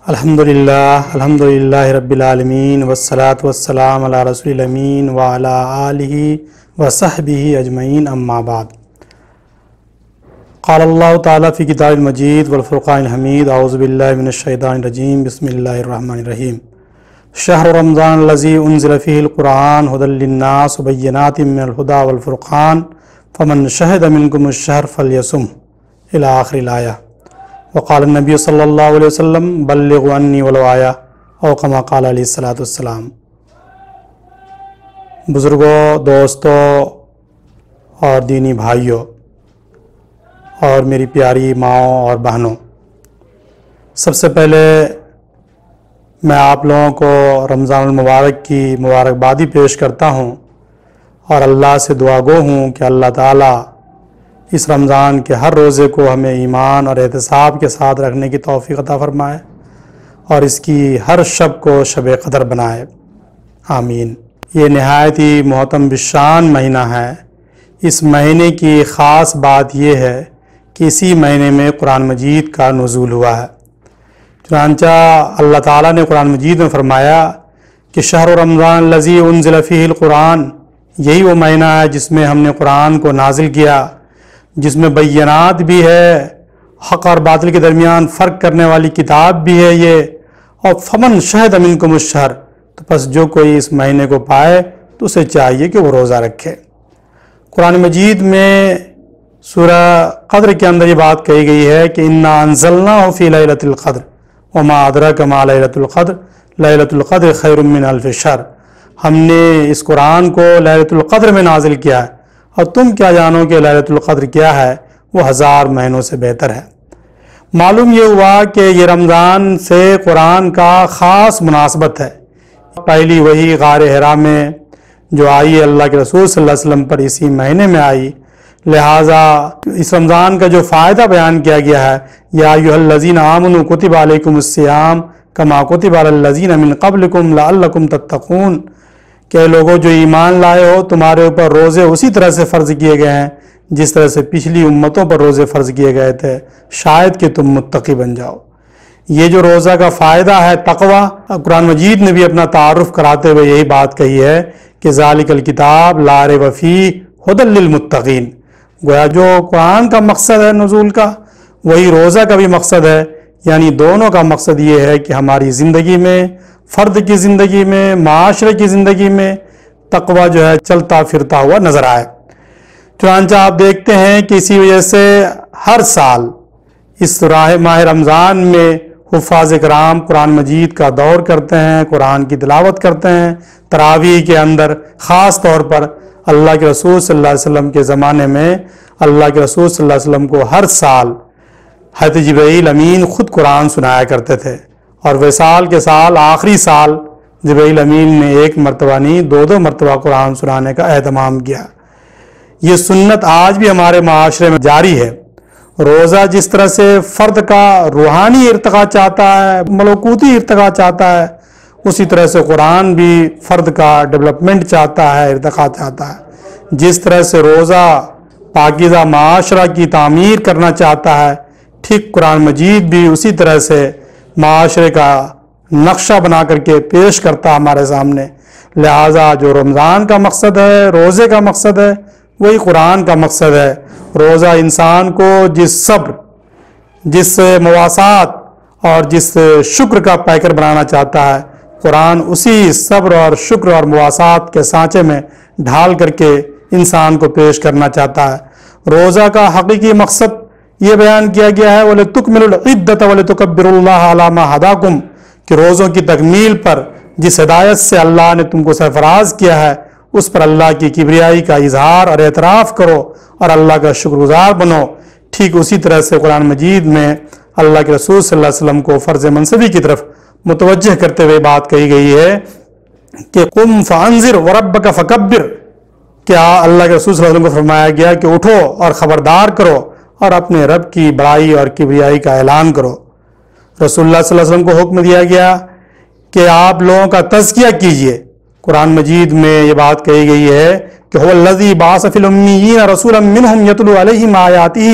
الحمدللہ رب العالمین والصلاة والسلام علی رسول الامین وعلی آلہ وصحبہ اجمعین اما بعد۔ قال اللہ تعالیٰ فی کتاب المجید والفرقان الحمید اعوذ باللہ من الشیطان الرجیم بسم اللہ الرحمن الرحیم۔ شہر رمضان الذی انزل فیہ القرآن ھدی للناس وبینات من الھدی والفرقان فمن شہد منکم الشہر فلیصمہ الی آخر الآیہ۔ وقال النبی صلی اللہ علیہ وسلم بلغوا عنی ولو آیہ او کما قال علیہ الصلوۃ والسلام۔ بزرگوں، دوستوں اور دینی بھائیوں اور میری پیاری ماؤں اور بہنوں، سب سے پہلے میں آپ لوگوں کو رمضان المبارک کی مبارکبادی پیش کرتا ہوں اور اللہ سے دعا گو ہوں کہ اللہ تعالیٰ اس رمضان کے ہر روزے کو ہمیں ایمان اور احتساب کے ساتھ رکھنے کی توفیق عطا فرمائے اور اس کی ہر شب کو شب قدر بنائے، آمین۔ یہ نہایت ہی محترم بالشان مہینہ ہے۔ اس مہینے کی خاص بات یہ ہے کہ اسی مہینے میں قرآن مجید کا نزول ہوا ہے۔ چنانچہ اللہ تعالیٰ نے قرآن مجید میں فرمایا کہ شہر رمضان الذی انزل فیہ القرآن، یہی وہ مہینہ ہے جس میں ہم نے قرآن کو نازل کیا، جس میں بینات بھی ہے، حق اور باطل کے درمیان فرق کرنے والی کتاب بھی ہے یہ، اور فمن شہد منکم الشہر، تو پس جو کوئی اس مہینے کو پائے تو اسے چاہیے کہ وہ روزہ رکھے۔ قرآن مجید میں سورہ قدر کے اندر یہ بات کہی گئی ہے کہ انا انزلناہ فی لیلۃ القدر وما ادراک ما لیلۃ القدر لیلۃ القدر خیر من الف شہر۔ ہم نے اس قرآن کو لیلۃ القدر میں نازل کیا ہے اور تم کیا جانو کہ لیلۃ القدر کیا ہے، وہ 1000 مہینوں سے بہتر ہے۔ معلوم یہ ہوا کہ یہ رمضان سے قرآن کا خاص مناسبت ہے۔ پہلی وحی غار حرا میں جو آئی اللہ کے رسول صلی اللہ علیہ وسلم پر اسی مہینے میں آئی، لہٰذا اس رمضان کا جو فائدہ بیان کیا گیا ہے، یا ایھا الذین آمنوا کتب علیکم الصیام کما کتب علی الذین من قبلکم لعلکم تتقون، کہ لوگوں جو ایمان لائے ہو، تمہارے اوپر روزے اسی طرح سے فرض کیے گئے ہیں جس طرح سے پچھلی امتوں پر روزے فرض کیے گئے تھے، شاید کہ تم متقی بن جاؤ۔ یہ جو روزہ کا فائدہ ہے تقوی، قرآن مجید نے بھی اپنا تعارف کراتے ہوئے یہی بات کہی ہے کہ ذالک الکتاب لا ریب فیہ ھدی للمتقین۔ گویا جو قرآن کا مقصد ہے نزول کا، وہی روزہ کا بھی مقصد ہے، یعنی دونوں کا مقصد یہ ہے کہ ہماری زندگی میں، فرد کی زندگی میں، معاشرے کی زندگی میں تقوی جو ہے چلتا پھرتا ہوا نظر آئے۔ چنانچہ آپ دیکھتے ہیں کہ اسی وجہ سے ہر سال اس ماہ رمضان میں حفاظ کرام قرآن مجید کا دور کرتے ہیں، قرآن کی تلاوت کرتے ہیں۔ تراویح کے اندر خاص طور پر اللہ کے رسول صلی اللہ علیہ وسلم کے زمانے میں اللہ کے رسول صلی اللہ علیہ وسلم کو ہر سال حضرت جبرائیل امین خود قرآن سنایا کرتے تھے، اور وصال کے سال آخری سال جبرائیل امین نے 1 مرتبہ نہیں 2 مرتبہ قرآن سنانے کا اہتمام کیا۔ یہ سنت آج بھی ہمارے معاشرے میں جاری ہے۔ روزہ جس طرح سے فرد کا روحانی ارتقاء چاہتا ہے، ملکوتی ارتقاء چاہتا ہے، اسی طرح سے قرآن بھی فرد کا ڈیولپمنٹ چاہتا ہے، ارتقاء چاہتا ہے۔ جس طرح سے روزہ پاکیزہ معاشرہ کی تعمیر کرنا چاہتا ہے، ٹھیک قرآن مجید بھی اسی طرح سے معاشرے کا نقشہ بنا کر کے پیش کرتا ہمارے سامنے۔ لہٰذا جو رمضان کا مقصد ہے، روزے کا مقصد ہے، وہی قرآن کا مقصد ہے۔ روزہ انسان کو جس صبر، جس مواسات اور جس شکر کا پیکر بنانا چاہتا ہے، قرآن اسی صبر اور شکر اور مواسات کے سانچے میں ڈھال کر کے انسان کو پیش کرنا چاہتا ہے۔ روزہ کا حقیقی مقصد یہ بیان کیا گیا ہے وَلِتُكْمِلُوا الْعِدَّةَ وَلِتُكَبِّرُوا اللَّهَ عَلَى مَا هَدَاكُمْ، کہ روزوں کی تکمیل پر جس ہدایت سے اللہ نے تم کو سرفراز کیا ہے، اس پر اللہ کی کبریائی کا اظہار اور اعتراف کرو اور اللہ کا شکر گزار بنو۔ ٹھیک اسی طرح سے قرآن مجید میں اللہ کے رسول صلی اللہ علیہ وسلم کو فرض منصبی کی طرف متوجہ کرتے ہوئے بات کہی گئی ہے کہ قم فانذر وربک فکبر، کیا اللہ کے رسول صلی اللہ علیہ وسلم کو فرمایا گیا کہ اٹھو اور خبردار کرو اور اپنے رب کی بڑائی اور کبریائی کا اعلان کرو۔ رسول اللہ صلی اللہ علیہ وسلم کو حکم دیا گیا کہ آپ لوگوں کا تزکیہ کیجئے۔ قرآن مجید میں یہ بات کہی گئی ہے کہ هو الذی بعث فی الامیین رسولا منہم یتلو علیہم آیاتہ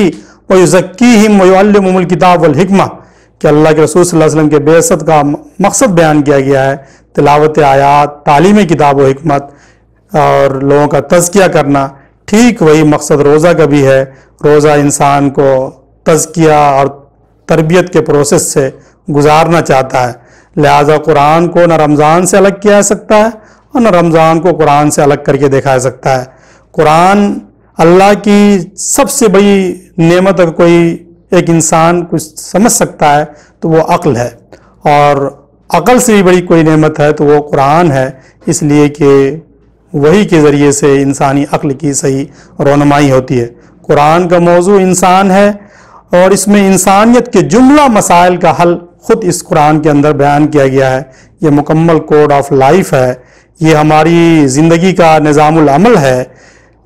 ویزکیہم ویعلمہم الکتاب والحکمہ، کہ اللہ کے رسول صلی اللہ علیہ وسلم کے بعثت کا مقصد بیان کیا گیا ہے، تلاوت آیات، تعلیم کتاب و حکمت اور لوگوں کا تزکیہ کرنا، ٹھیک وہی مقصد روزہ کا بھی ہے۔ روزہ انسان کو تزکیہ اور تربیت کے پروسیس سے گزارنا چاہتا ہے، لہٰذا قرآن کو نہ رمضان سے الگ کیا جا سکتا ہے اور نہ رمضان کو قرآن سے الگ کر کے دیکھا جا سکتا ہے۔ قرآن اللہ کی سب سے بڑی نعمت، اگر کوئی ایک انسان کچھ سمجھ سکتا ہے تو وہ عقل ہے، اور عقل سے بھی بڑی کوئی نعمت ہے تو وہ قرآن ہے، اس لیے کہ وہی کے ذریعے سے انسانی عقل کی صحیح رونمائی ہوتی ہے۔ قرآن کا موضوع انسان ہے، اور اس میں انسانیت کے جملہ مسائل کا حل خود اس قرآن کے اندر بیان کیا گیا ہے۔ یہ مکمل کوڈ آف لائف ہے، یہ ہماری زندگی کا نظام العمل ہے،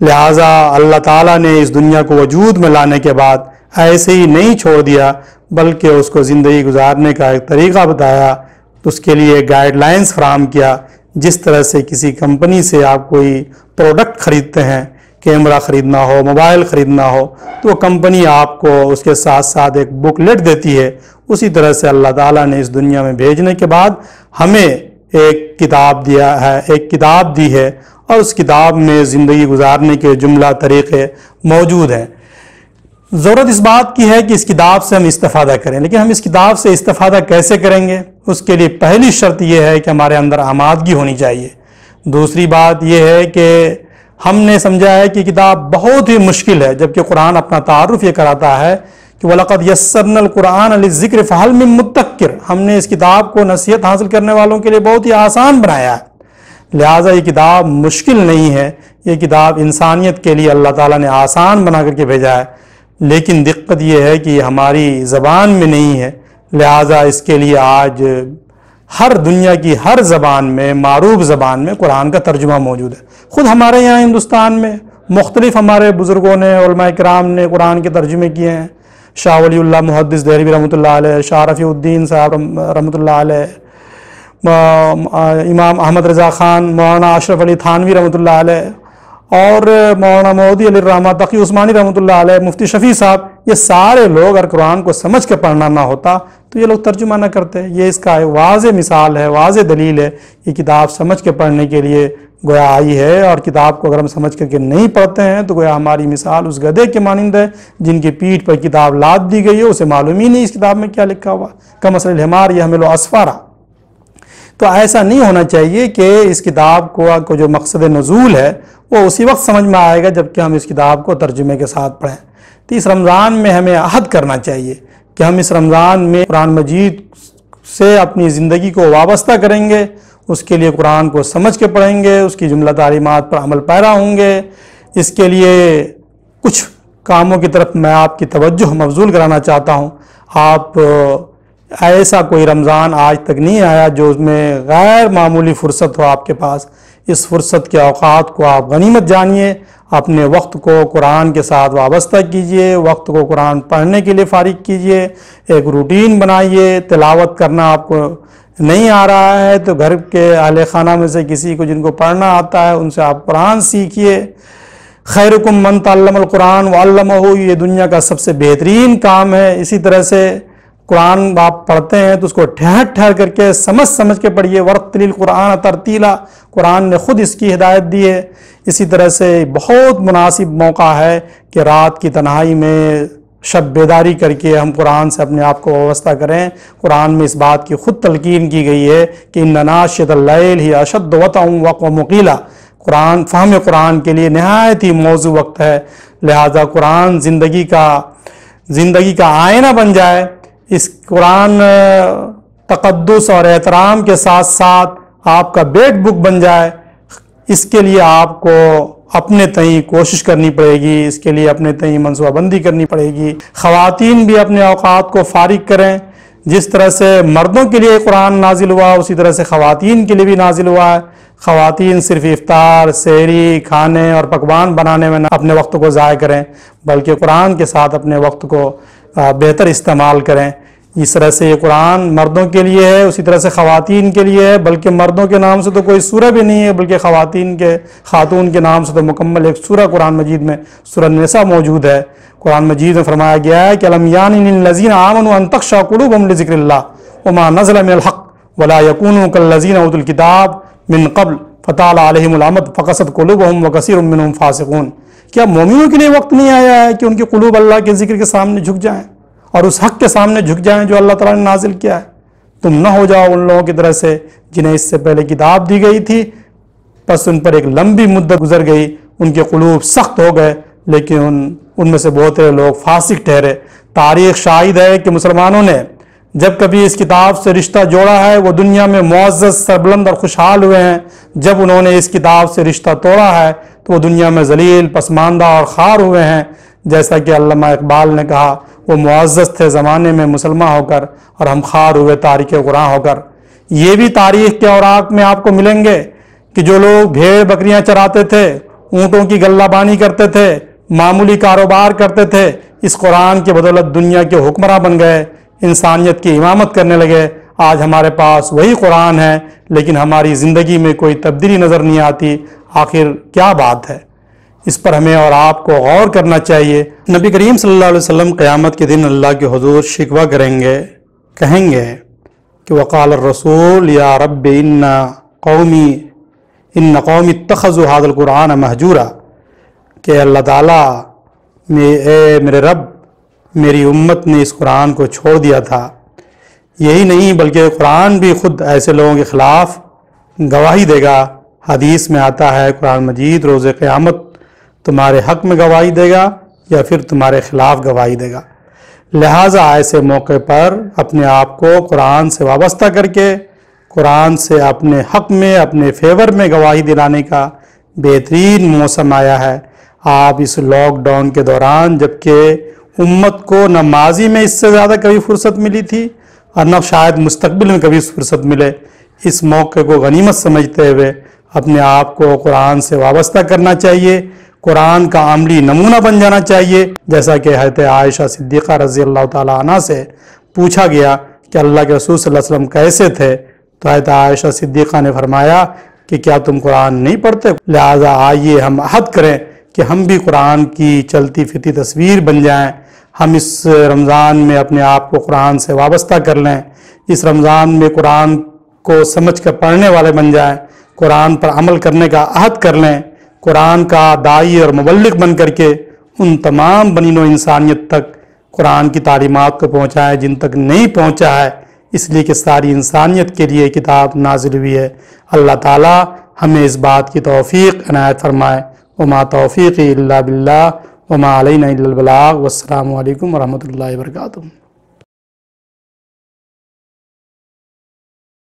لہٰذا اللہ تعالیٰ نے اس دنیا کو وجود میں لانے کے بعد ایسے ہی نہیں چھوڑ دیا، بلکہ اس کو زندگی گزارنے کا ایک طریقہ بتایا، اس کے لیے گائیڈ لائنز فراہم کیا۔ جس طرح سے کسی کمپنی سے آپ کوئی پروڈکٹ خریدتے ہیں، کیمرہ خریدنا ہو، موبائل خریدنا ہو، تو وہ کمپنی آپ کو اس کے ساتھ ساتھ ایک بک لیٹ دیتی ہے، اسی طرح سے اللہ تعالیٰ نے اس دنیا میں بھیجنے کے بعد ہمیں ایک کتاب دیا ہے، ایک کتاب دی ہے، اور اس کتاب میں زندگی گزارنے کے جملہ طریقے موجود ہیں۔ ضرورت اس بات کی ہے کہ اس کتاب سے ہم استفادہ کریں، لیکن ہم اس کتاب سے استفادہ کیسے کریں گے؟ اس کے لیے پہلی شرط یہ ہے کہ ہمارے اندر آمادگی ہونی چاہیے۔ دوسری بات یہ ہے کہ ہم نے سمجھا ہے کہ کتاب بہت ہی مشکل ہے، جبکہ قرآن اپنا تعارف یہ کراتا ہے کہ وَلَقَدْ يَسَّرْنَا الْقُرْآنَ لِلذِّكْرِ فَهَلْ مِن مُدَّكِّرٍ، ہم نے اس کتاب کو نصیحت حاصل کرنے والوں کے لیے بہت ہی آسان بنایا ہے، لہٰذا یہ کتاب مشکل نہیں ہے، یہ کتاب انسانیت کے لیے اللہ تعالیٰ نے آسان بنا کر کے بھیجا ہے، لیکن دقت یہ ہے کہ یہ ہماری زبان میں نہیں ہے، لہٰذا اس کے لیے آج ہر دنیا کی ہر زبان میں، معروف زبان میں قرآن کا ترجمہ موجود ہے۔ خود ہمارے یہاں ہندوستان میں مختلف ہمارے بزرگوں نے، علماء کرام نے قرآن کے ترجمے کیے ہیں۔ شاہ ولی اللہ محدث دہلوی رحمۃ اللہ علیہ، شاہ رفیع الدین صاحب رحمۃ اللہ علیہ، امام احمد رضا خان، مولانا اشرف علی تھانوی رحمۃ اللہ علیہ، اور مولانا مودودی علی الرحمہ تقی عثمانی رحمۃ اللہ علیہ، مفتی شفیع صاحب، یہ سارے لوگ اگر قرآن کو سمجھ کے پڑھنا نہ ہوتا تو یہ لوگ ترجمہ نہ کرتے۔ یہ اس کا ایک واضح مثال ہے، واضح دلیل ہے۔ یہ کتاب سمجھ کے پڑھنے کے لیے گویا آئی ہے، اور کتاب کو اگر ہم سمجھ کر کے نہیں پڑھتے ہیں تو گویا ہماری مثال اس گدھے کے مانند ہے جن کی پیٹھ پر کتاب لاد دی گئی ہے، اسے معلوم ہی نہیں اس کتاب میں کیا لکھا ہوا، کمثل الحمار یحمل اسفارا۔ تو ایسا نہیں ہونا چاہیے کہ اس کتاب کو جو مقصد نزول ہے وہ اسی وقت سمجھ میں آئے گا جب کہ ہم اس کتاب کو ترجمے کے ساتھ پڑھیں۔ تو اس رمضان میں ہمیں عہد کرنا چاہیے کہ ہم اس رمضان میں قرآن مجید سے اپنی زندگی کو وابستہ کریں گے، اس کے لیے قرآن کو سمجھ کے پڑھیں گے، اس کی جملہ تعلیمات پر عمل پیرا ہوں گے۔ اس کے لیے کچھ کاموں کی طرف میں آپ کی توجہ مبذول کرانا چاہتا ہوں۔ آپ ایسا کوئی رمضان آج تک نہیں آیا جو اس میں غیر معمولی فرصت ہو آپ کے پاس۔ اس فرصت کے اوقات کو آپ غنیمت جانیے، اپنے وقت کو قرآن کے ساتھ وابستہ کیجئے، وقت کو قرآن پڑھنے کے لیے فارغ کیجئے، ایک روٹین بنائیے۔ تلاوت کرنا آپ کو نہیں آ رہا ہے تو گھر کے اہل خانہ میں سے کسی کو جن کو پڑھنا آتا ہے ان سے آپ قرآن سیکھیے۔ خیرکم من تعلم القرآن وعلمہ، یہ دنیا کا سب سے بہترین کام ہے۔ اسی طرح سے قرآن آپ پڑھتے ہیں تو اس کو ٹھہر ٹھہر کر کے سمجھ کے پڑھیے۔ ورتل القرآن ترتیلا، قرآن نے خود اس کی ہدایت دی ہے۔ اسی طرح سے بہت مناسب موقع ہے کہ رات کی تنہائی میں شب بیداری کر کے ہم قرآن سے اپنے آپ کو وابستہ کریں۔ قرآن میں اس بات کی خود تلقین کی گئی ہے کہ ان ناشئۃ اللیل ہی اشد وطئا وقوم قیلا، قرآن فہم قرآن کے لیے نہایت ہی موزوں وقت ہے، لہذا قرآن زندگی کا آئینہ بن جائے۔ اس قرآن تقدس اور احترام کے ساتھ ساتھ آپ کا بیٹ بک بن جائے، اس کے لیے آپ کو اپنے تئیں کوشش کرنی پڑے گی، اس کے لیے اپنے تئیں منصوبہ بندی کرنی پڑے گی۔ خواتین بھی اپنے اوقات کو فارغ کریں، جس طرح سے مردوں کے لیے قرآن نازل ہوا اسی طرح سے خواتین کے لیے بھی نازل ہوا ہے۔ خواتین صرف افطار، سحری، کھانے اور پکوان بنانے میں نہ اپنے وقت کو ضائع کریں، بلکہ قرآن کے ساتھ اپنے وقت کو بہتر استعمال کریں۔ اس طرح سے یہ قرآن مردوں کے لیے ہے، اسی طرح سے خواتین کے لیے ہے، بلکہ مردوں کے نام سے تو کوئی سورہ بھی نہیں ہے، بلکہ خاتون کے نام سے تو مکمل ایک سورہ قرآن مجید میں سورہ النساء موجود ہے۔ قرآن مجید میں فرمایا گیا ہے کہ الم یان للذین آمنوا ان تخشع قلوبهم لذکر اللہ وما نزل من الحق ولا یکونوا کالذین اوتوا الکتاب من قبل فطال علیہم الامد فقست قلوبهم وکثیر منهم فاسقون۔ کیا مومنوں کے لیے وقت نہیں آیا ہے کہ ان کی قلوب اللہ کے ذکر کے سامنے جھک جائیں اور اس حق کے سامنے جھک جائیں جو اللہ تعالیٰ نے نازل کیا ہے؟ تم نہ ہو جاؤ ان لوگوں کی طرح سے جنہیں اس سے پہلے کتاب دی گئی تھی، پس ان پر ایک لمبی مدت گزر گئی، ان کے قلوب سخت ہو گئے، لیکن ان میں سے بہت سے لوگ فاسق ٹھہرے۔ تاریخ شاہد ہے کہ مسلمانوں نے جب کبھی اس کتاب سے رشتہ جوڑا ہے وہ دنیا میں معزز، سربلند اور خوشحال ہوئے ہیں۔ جب انہوں نے اس کتاب سے رشتہ توڑا ہے تو وہ دنیا میں ذلیل، پسماندہ اور خوار ہوئے ہیں۔ جیسا کہ علامہ اقبال نے کہا، وہ معزز تھے زمانے میں مسلمان ہو کر اور ہم خوار ہوئے تارک قرآن ہو کر۔ یہ بھی تاریخ کے اوراق میں آپ کو ملیں گے کہ جو لوگ بھیڑ بکریاں چراتے تھے، اونٹوں کی غلہ بانی کرتے تھے، معمولی کاروبار کرتے تھے، اس قرآن کی بدولت دنیا کے حکمراں بن گئے، انسانیت کی امامت کرنے لگے۔ آج ہمارے پاس وہی قرآن ہے لیکن ہماری زندگی میں کوئی تبدیلی نظر نہیں آتی۔ آخر کیا بات ہے؟ اس پر ہمیں اور آپ کو غور کرنا چاہیے۔ نبی کریم صلی اللہ علیہ وسلم قیامت کے دن اللہ کے حضور شکوہ کریں گے، کہیں گے کہ وقال الرسول یا رب ان قومی اتخذوا هذا القرآن مہجورا، کہ اللہ تعالیٰ اے میرے رب، میری امت نے اس قرآن کو چھوڑ دیا تھا۔ یہی نہیں بلکہ قرآن بھی خود ایسے لوگوں کے خلاف گواہی دے گا۔ حدیث میں آتا ہے قرآن مجید روز قیامت تمہارے حق میں گواہی دے گا یا پھر تمہارے خلاف گواہی دے گا۔ لہٰذا ایسے موقع پر اپنے آپ کو قرآن سے وابستہ کر کے قرآن سے اپنے حق میں، اپنے فیور میں گواہی دلانے کا بہترین موسم آیا ہے۔ آپ اس لاک ڈاؤن کے دوران جبکہ امت کو نہ ماضی میں اس سے زیادہ کبھی فرصت ملی تھی اور نہ شاید مستقبل میں کبھی فرصت ملے، اس موقع کو غنیمت سمجھتے ہوئے اپنے آپ کو قرآن سے وابستہ کرنا چاہیے، قرآن کا عملی نمونہ بن جانا چاہیے۔ جیسا کہ حضرت عائشہ صدیقہ رضی اللہ تعالیٰ عنہ سے پوچھا گیا کہ اللہ کے رسول صلی اللہ علیہ وسلم کیسے تھے، تو حضرت عائشہ صدیقہ نے فرمایا کہ کیا تم قرآن نہیں پڑھتے؟ لہٰذا آئیے ہم عہد کریں کہ ہم بھی قرآن کی چلتی پھرتی تصویر بن جائیں۔ ہم اس رمضان میں اپنے آپ کو قرآن سے وابستہ کر لیں، اس رمضان میں قرآن کو سمجھ کر پڑھنے والے بن جائیں، قرآن پر عمل کرنے کا عہد کر لیں، قرآن کا داعی اور مبلغ بن کر کے ان تمام بنی نوع انسانیت تک قرآن کی تعلیمات کو پہنچائیں جن تک نہیں پہنچا ہے، اس لیے کہ ساری انسانیت کے لیے کتاب نازل ہوئی ہے۔ اللہ تعالی ہمیں اس بات کی توفیق عنایت فرمائے۔ وما توفیقی الا باللہ وما علینا الا البلاغ۔ والسلام علیکم ورحمۃ اللہ وبرکاتہ۔